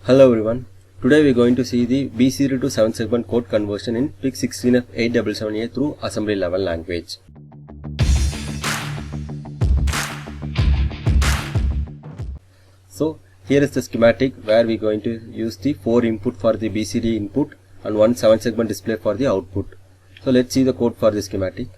Hello everyone. Today we are going to see the BCD to 7 segment code conversion in PIC16F877A through assembly level language. So here is the schematic where we are going to use the 4 input for the BCD input and 1 7 segment display for the output. So let's see the code for the schematic.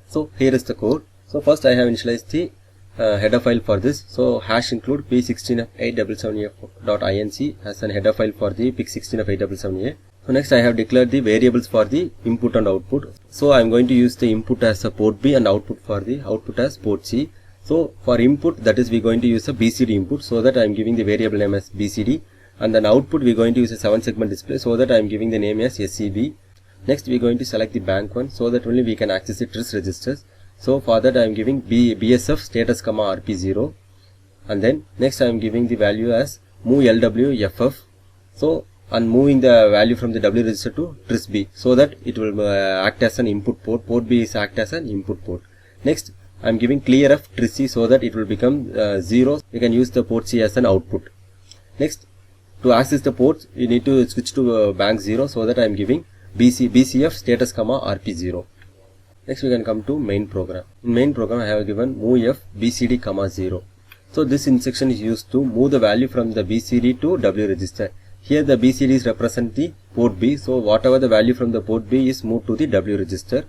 So here is the code. So first I have initialized the header file for this. So hash include p16f877a.inc as an header file for the PIC16f877a. So next I have declared the variables for the input and output. So I am going to use the input as a port B and output for the output as port C. So for input, that is we are going to use a BCD input, so that I am giving the variable name as BCD, and then output we are going to use a 7 segment display, so that I am giving the name as SCB. Next we are going to select the bank 1, so that only we can access the TRIS registers. So for that I am giving BSF status comma RP0, and then next I am giving the value as move LWFF. So and moving the value from the W register to TRIS B, so that it will act as an input port. Port B is act as an input port. Next I am giving clear F TRIS C, so that it will become 0. You can use the port C as an output. Next, to access the ports you need to switch to bank 0, so that I am giving BCF status comma RP0. Next we can come to main program. In main program I have given move F BCD comma 0. So this instruction is used to move the value from the BCD to W register. Here the BCDs represent the port B, so whatever the value from the port B is moved to the W register.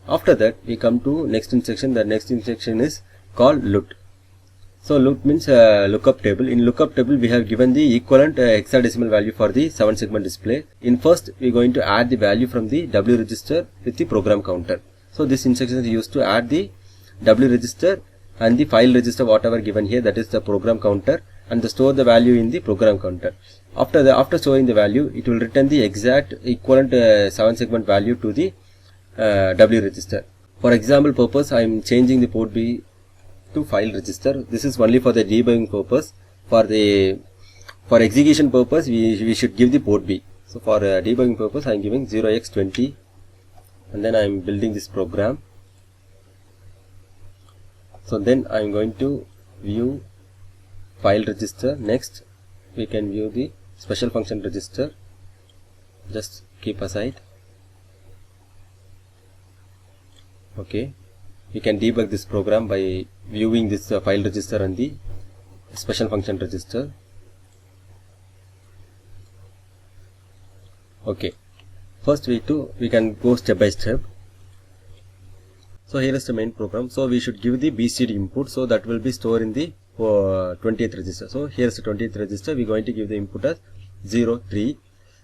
After that we come to next instruction. The next instruction is called LUT. So LUT means lookup table. In lookup table we have given the equivalent hexadecimal value for the 7 segment display. In first we are going to add the value from the W register with the program counter. So this instruction is used to add the W register and the file register whatever given here, that is the program counter, and to store the value in the program counter. After storing the value, it will return the exact equivalent 7 segment value to the W register. For example purpose, I am changing the port B to file register. This is only for the debugging purpose. For execution purpose, we should give the port B. So for debugging purpose, I am giving 0x20, and then I am building this program. So then I am going to view file register. Next we can view the special function register. Just keep aside. Okay, we can debug this program by viewing this file register and the special function register. Okay, first we can go step by step. So here is the main program. So we should give the BCD input, so that will be stored in the 20th register. So here is the 20th register. We are going to give the input as 03.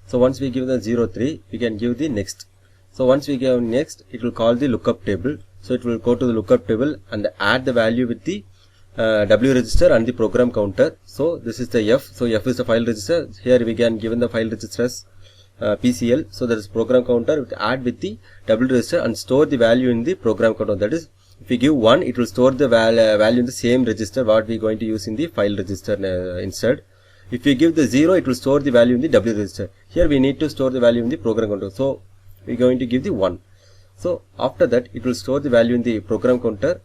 So once we give the 03, we can give the next. So once we give next, it will call the lookup table. So it will go to the lookup table and add the value with the W register and the program counter. So this is the F. So F is the file register. Here we can given the file register as PCL. So that is program counter. Add with the W register and store the value in the program counter. That is, if we give 1, it will store the value in the same register what we are going to use in the file register instead. If we give the 0, it will store the value in the W register. Here we need to store the value in the program counter. So we are going to give the 1. So after that it will store the value in the program counter.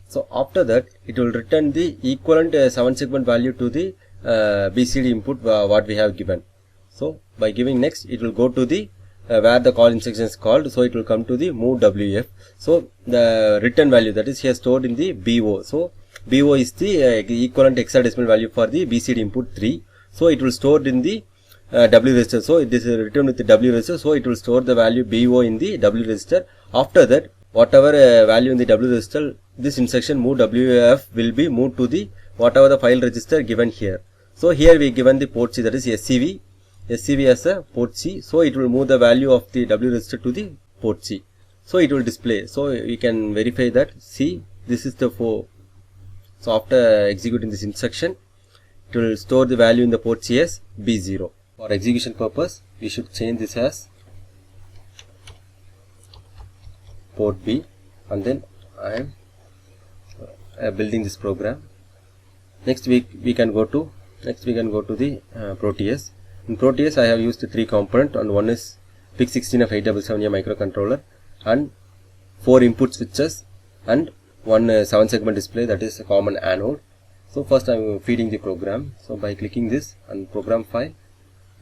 So after that it will return the equivalent 7 segment value to the BCD input what we have given. So by giving next, it will go to the where the call instruction is called. So it will come to the move WF. So the return value, that is here stored in the BO. So BO is the equivalent hexadecimal value for the BCD input 3. So it will stored in the W register. So it is returned with the W register. So it will store the value BO in the W register. After that, whatever value in the W register, this instruction move WF will be moved to the whatever the file register given here. So here we given the port C, that is SCV as a port C. So it will move the value of the W register to the port C. So it will display. So you can verify that. See, this is the 4. So after executing this instruction, it will store the value in the port C as B0. For execution purpose, we should change this as port B, and then I am building this program. Next we can go to the Proteus. In Proteus I have used 3 components, and one is PIC16F877A microcontroller and 4 input switches and one 7 segment display, that is a common anode. So first I am feeding the program. So by clicking this and program file,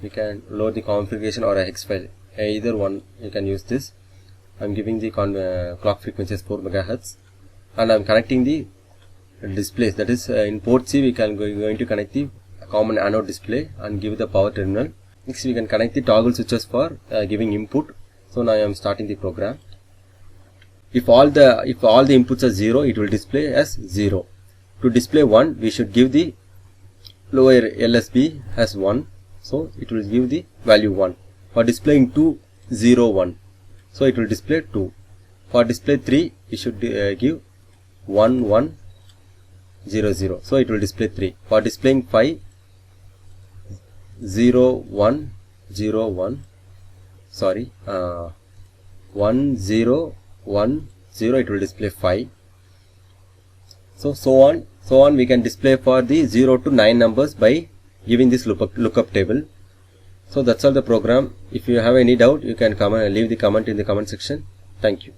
you can load the configuration or a hex file. Either one you can use this. I am giving the clock frequency as 4 MHz, and I am connecting the displays. That is in port C we can going to connect the common anode display and give the power terminal. Next we can connect the toggle switches for giving input. So now I am starting the program. If all the inputs are 0, it will display as 0. To display 1, we should give the lower LSB as 1. So it will give the value 1. For displaying 2, 0, 1. So it will display 2. For display 3, we should give 1, 1, 0, 0. So it will display 3. For displaying 5, 0, 1, 0, 1. Sorry, 1, 0, 1, 0. It will display 5. So on we can display for the 0 to 9 numbers by giving this lookup table. So that's all the program. If you have any doubt, you can leave the comment in the comment section. Thank you.